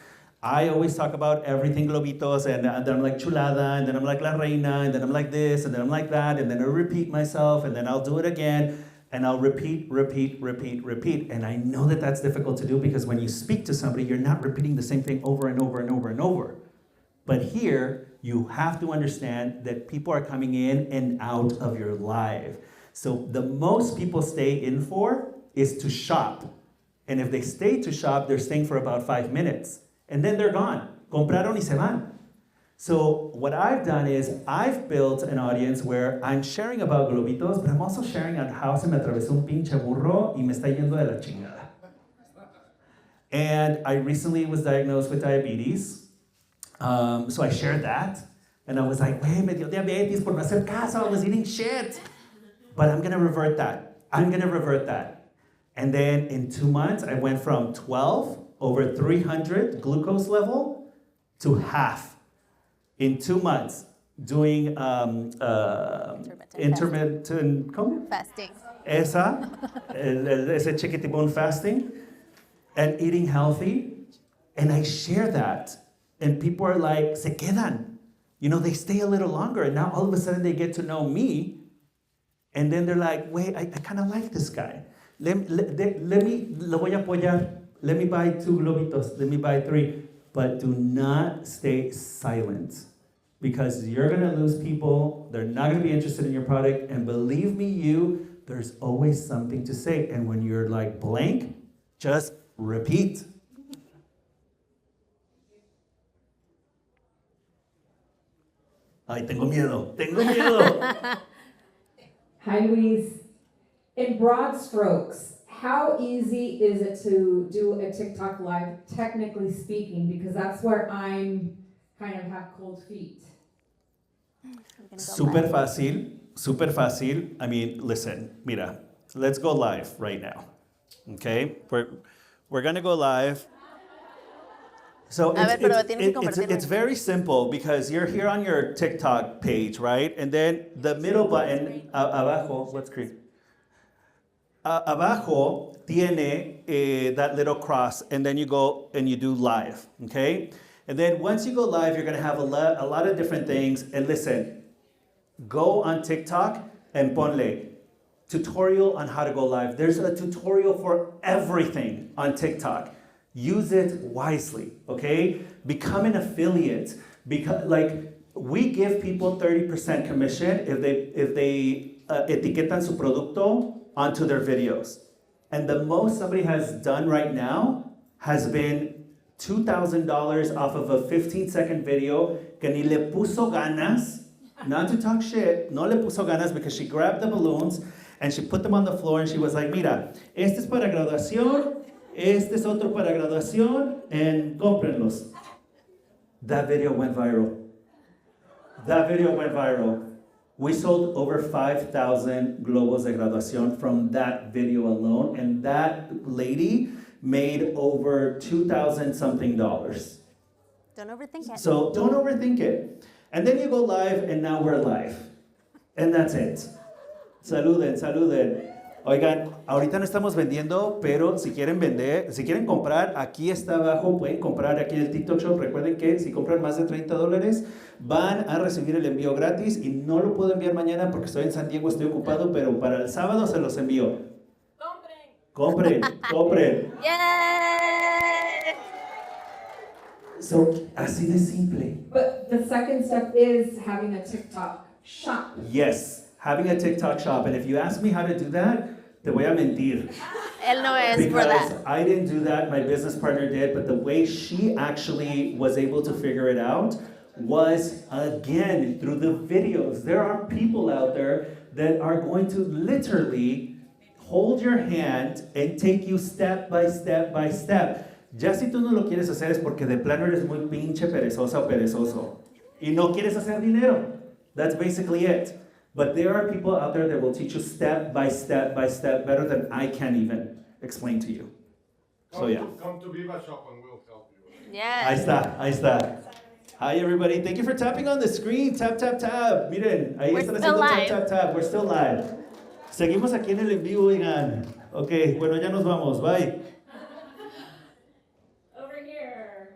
I always talk about everything Globitos, and then I'm like chulada, and then I'm like la reina, and then I'm like this, and then I'm like that, and then I repeat myself, and then I'll do it again. And I'll repeat. And I know that that's difficult to do, because when you speak to somebody, you're not repeating the same thing over and over and over and over. But here, you have to understand that people are coming in and out of your live. So the most people stay in for is to shop. And if they stay to shop, they're staying for about 5 minutes. And then they're gone. Compraron y se van. So what I've done is I've built an audience where I'm sharing about Globitos, but I'm also sharing on how se me atravesó un pinche burro y me está yendo de la chingada. And I recently was diagnosed with diabetes. So I shared that. And I was like, wey, me dio diabetes por no hacer caso. I was eating shit. But I'm going to revert that. And then in 2 months, I went from 12 over 300 glucose level to half. In 2 months, doing intermittent
Fasting.
ese chiquitibón fasting, and eating healthy. And I share that. And people are like, se quedan. You know, they stay a little longer. And now all of a sudden they get to know me. And then they're like, wait, I kind of like this guy. Lo voy a apoyar. Let me buy 2 Globitos. Let me buy 3. But do not stay silent, because you're going to lose people. They're not going to be interested in your product. And believe me, there's always something to say. And when you're like blank, just repeat. Ay, tengo miedo.
Hi, Luis. In broad strokes, how easy is it to do a TikTok live, technically speaking? Because that's where I'm kind of have cold feet.
Super fácil. I mean, listen, mira, let's go live right now. Okay? We're going to go live. So it's very simple, because you're here on your TikTok page, right? And then the middle button, abajo, what screen? Abajo tiene that little cross, and then you go and you do live, okay? And then once you go live, you're gonna have a lot of different things. And listen, go on TikTok and ponle tutorial on how to go live. There's a tutorial for everything on TikTok. Use it wisely, okay? Become an affiliate. We give people 30% commission if they etiquetan su producto onto their videos. And the most somebody has done right now has been $2,000 off of a 15-second video que ni le puso ganas, not to talk shit, no le puso ganas, because she grabbed the balloons and she put them on the floor and she was like, mira, este es para graduación, este es otro para graduación, and cómprenlos. That video went viral. We sold over 5,000 globos de graduación from that video alone, and that lady made over $2,000 something. Don't
overthink it.
So don't overthink it. And then you go live, and now we're live. And that's it. Saluden. Oigan, ahorita no estamos vendiendo, pero si quieren vender, si quieren comprar, aquí está abajo, pueden comprar aquí en el TikTok Shop. Recuerden que si compran más de $30, van a recibir el envío gratis, y no lo puedo enviar mañana porque estoy en San Diego, estoy ocupado, pero para el sábado se los envío. Compren.
Yay!
So, así de simple.
But the second step is having a TikTok shop.
Yes, having a TikTok shop. And if you ask me how to do that, Te voy a mentir.
Él no es for
Because
that.
I didn't do that, my business partner did, but the way she actually was able to figure it out was, again, through the videos. There are people out there that are going to literally hold your hand and take you step by step by step. Ya si tú no lo quieres hacer es porque de plano eres muy pinche perezosa o perezoso. Y no quieres hacer dinero. That's basically it. But there are people out there that will teach you step by step by step better than I can even explain to you. So yeah.
Come to Viva Shop and we'll help you.
Ahí
Yes.
está, ahí está. Hi everybody, thank you for tapping on the screen. Tap, tap, tap. Miren, ahí
We're
están
still
haciendo tap,
live.
tap, tap. We're still live. Seguimos aquí en el en vivo, oigan. Ok, bueno, ya nos vamos. Bye.
Over here.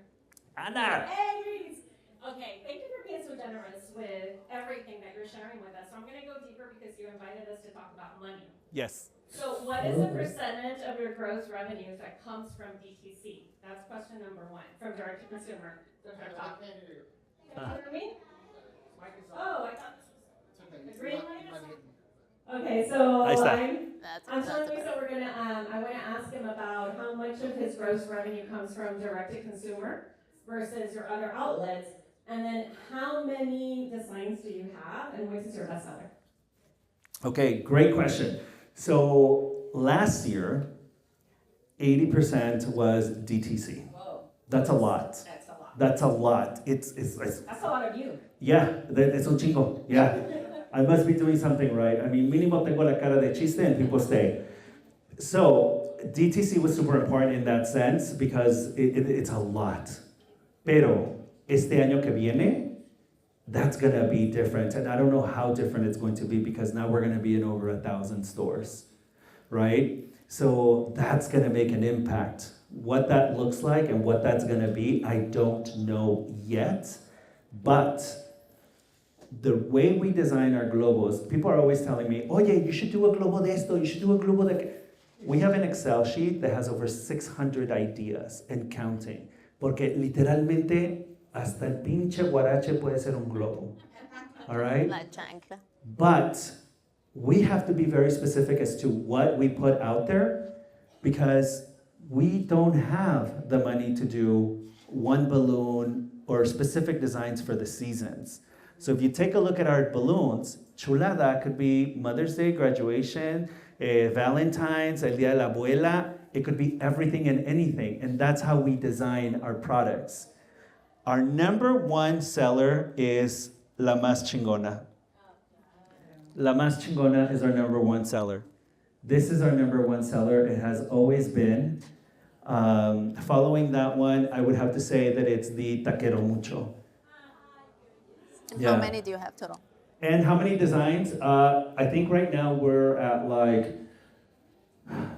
Ana.
Hey, greetings. Okay, thank you for being so generous with everything that you're sharing with us. So I'm going to go deeper because you invited us to talk about money.
Yes.
So what is the percentage of your gross revenues that comes from DTC? That's question number one, from direct to consumer. Can you hear me? Oh, I thought this was the green light. Okay, so
Ahí está.
I'm telling you, so we're gonna, I wanna ask him about how much of his gross revenue comes from direct to consumer versus your other outlets, and then how many designs do you have, and which is your bestseller?
Okay, great question. So last year, 80% was DTC.
Whoa,
That's a lot.
that's a lot.
That's a lot. It's
That's a lot of you.
yeah, es un chingo. Yeah. I must be doing something right. I mean, mínimo tengo la cara de chiste and people stay. So DTC was super important in that sense because it's a lot. Pero este año que viene, that's gonna be different. And I don't know how different it's going to be because now we're gonna be in over 1,000 stores, right? So that's gonna make an impact. What that looks like and what that's gonna be, I don't know yet. But the way we design our globos, people are always telling me, oye, you should do a globo de esto, you should do a globo de... We have an Excel sheet that has over 600 ideas and counting. Porque literalmente hasta el pinche guarache puede ser un globo. All right?
La chancla.
But we have to be very specific as to what we put out there because we don't have the money to do one balloon or specific designs for the seasons. So if you take a look at our balloons, chulada could be Mother's Day, graduation, Valentine's, El Día de la Abuela. It could be everything and anything. And that's how we design our products. Our number one seller is La Más Chingona. La Más Chingona is our number one seller. This is our number one seller. It has always been. Following that one, I would have to say that it's the Taquero Mucho.
And
Yeah.
how many do you have total?
And how many designs? I think right now we're at like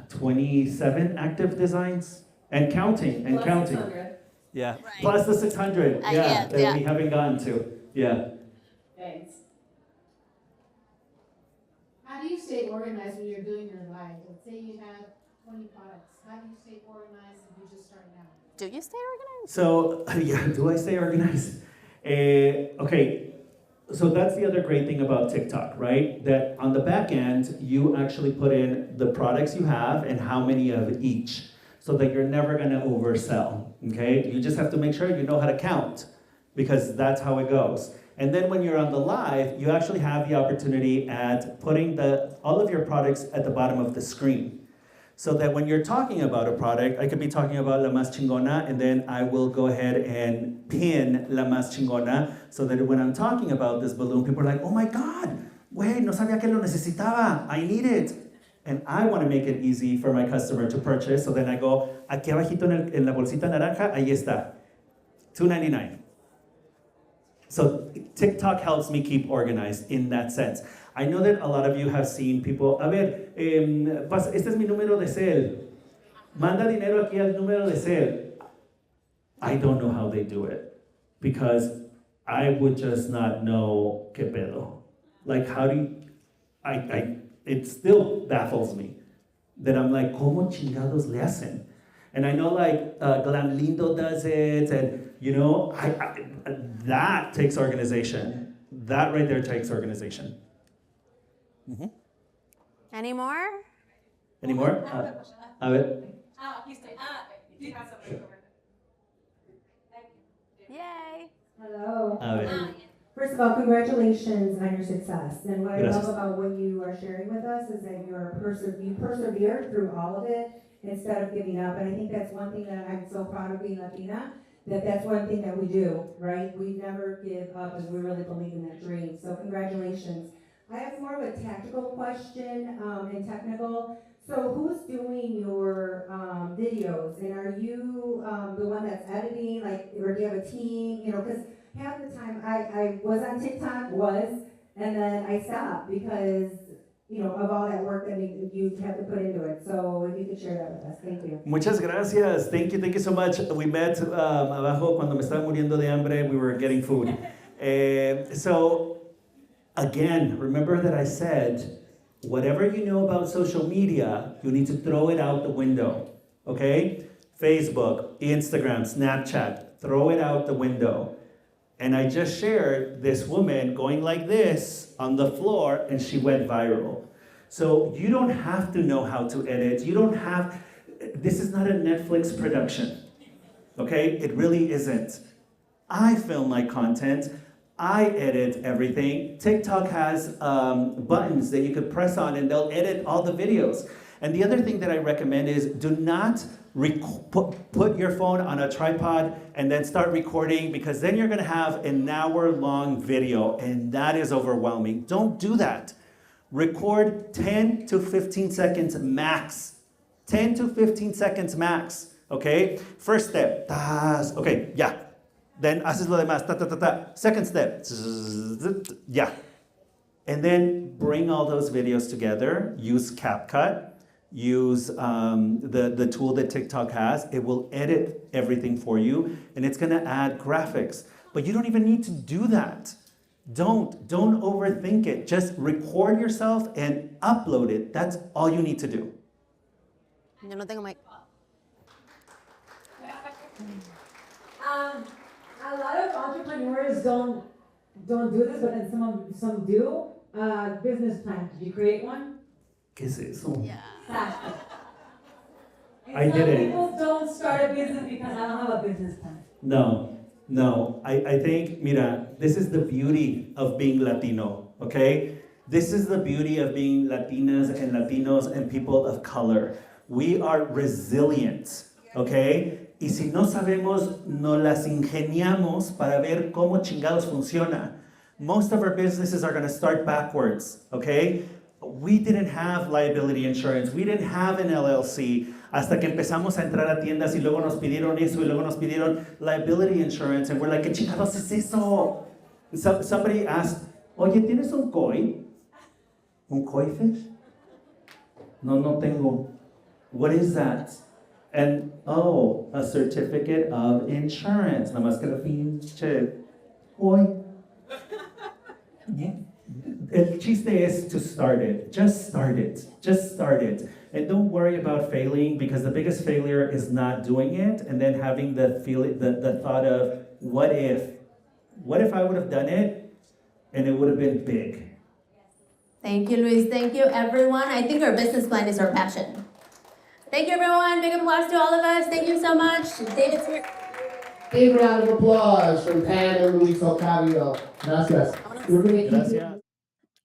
27 active designs and counting and
Plus
counting.
600.
Yeah.
Right.
Plus the 600.
Yeah,
Yeah, that
yeah.
we haven't gotten to. Yeah.
Thanks.
How do you stay organized when you're doing your live? Let's say you have 20 products. How do you stay organized if you're just starting out?
Do you stay organized?
So, yeah, do I stay organized? Okay, so that's the other great thing about TikTok, right? That on the back end, you actually put in the products you have and how many of each, so that you're never gonna oversell, okay? You just have to make sure you know how to count, because that's how it goes. And then when you're on the live, you actually have the opportunity at putting all of your products at the bottom of the screen. So that when you're talking about a product, I could be talking about La Más Chingona, and then I will go ahead and pin La Más Chingona, so that when I'm talking about this balloon, people are like, oh my God, wait, no sabía que lo necesitaba, I need it. And I want to make it easy for my customer to purchase, so then I go, aquí abajito en la bolsita naranja, ahí está, $2.99. So TikTok helps me keep organized in that sense. I know that a lot of you have seen people, a ver, este es mi número de cel. Manda dinero aquí al número de cel. I don't know how they do it because I would just not know qué pedo. Like, how do you, it still baffles me that I'm like, ¿cómo chingados le hacen? And I know like Glam Lindo does it, and you know, that takes organization. That right there takes organization.
Any more?
Anymore? A ver.
Yay.
Hello.
A ver.
First of all, congratulations on your success. And what I
Gracias.
love about what you are sharing with us is that you persevered through all of it instead of giving up. And I think that's one thing that I'm so proud of being Latina, that's one thing that we do, right? We never give up and we really believe in that dream. So congratulations. I have more of a tactical question and technical. So who's doing your videos? And are you the one that's editing, like, or do you have a team? You know, because half the time I was on TikTok, and then I stopped because, you know, of all that work that you have to put into it. So if you could share that with us, thank you.
Muchas gracias. Thank you so much. We met abajo cuando me estaba muriendo de hambre. We were getting food. So, again, remember that I said, whatever you know about social media, you need to throw it out the window, okay? Facebook, Instagram, Snapchat, throw it out the window. And I just shared this woman going like this on the floor, and she went viral. So you don't have to know how to edit. This is not a Netflix production, okay? It really isn't. I film my content. I edit everything. TikTok has buttons that you could press on and they'll edit all the videos. And the other thing that I recommend is do not put your phone on a tripod and then start recording, because then you're gonna have an hour-long video and that is overwhelming. Don't do that. Record 10 to 15 seconds max. 10 to 15 seconds max, okay? First step, okay, yeah. Then haces lo demás, ta, ta, ta, ta. Second step, yeah. And then bring all those videos together. Use CapCut. Use the tool that TikTok has. It will edit everything for you, and it's gonna add graphics. But you don't even need to do that. Don't overthink it. Just record yourself and upload it. That's all you need to do.
Yo no tengo mic.
A lot of entrepreneurs don't do this, but then some do. Business plan. Did you create one?
¿Qué es eso?
Yeah.
Faster.
I
Some
didn't.
people don't start a business because I don't have a business plan.
No. I think, mira, this is the beauty of being Latino, okay? This is the beauty of being Latinas and Latinos and people of color. We are resilient, okay? Y si no sabemos, nos las ingeniamos para ver cómo chingados funciona. Most of our businesses are going to start backwards, okay? We didn't have liability insurance. We didn't have an LLC hasta que empezamos a entrar a tiendas y luego nos pidieron eso y luego nos pidieron liability insurance, and we're like, ¿qué chingados es eso? Somebody asked, oye, ¿tienes un koi? ¿Un koi fish? No tengo. What is that? And, oh, a certificate of insurance. Nada más que la pinche koi. Yeah. El chiste is to start it. Just start it. Just start it. And don't worry about failing, because the biggest failure is not doing it and then having the thought of, what if? What if I would have done it and it would have been big?
Thank you, Luis. Thank you, everyone. I think our business plan is our passion. Thank you, everyone. Big applause to all of us. Thank you so much. David's here.
Big round of applause from Pan and Luis Octavio. Gracias. We're gonna keep
Gracias.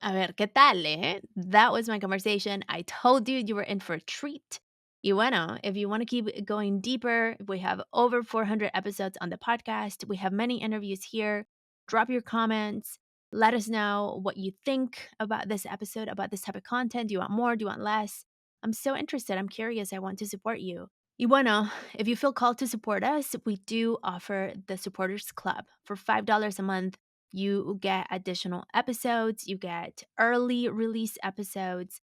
A ver, ¿qué tal, eh? That was my conversation. I told you you were in for a treat. Y bueno, if you want to keep going deeper, we have over 400 episodes on the podcast. We have many interviews here. Drop your comments. Let us know what you think about this episode, about this type of content. Do you want more? Do you want less? I'm so interested. I'm curious. I want to support you. Y bueno, if you feel called to support us, we do offer the Supporters Club. For $5 a month, you get additional episodes, you get early release episodes,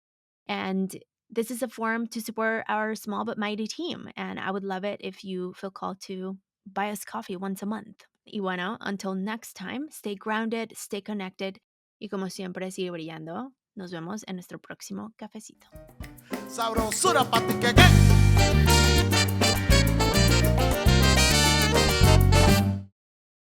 and this is a form to support our small but mighty team. And I would love it if you feel called to buy us coffee once a month. Y bueno, until next time, stay grounded, stay connected, y como siempre, sigue brillando. Nos vemos en nuestro próximo cafecito.
Sabrosura pa' ti que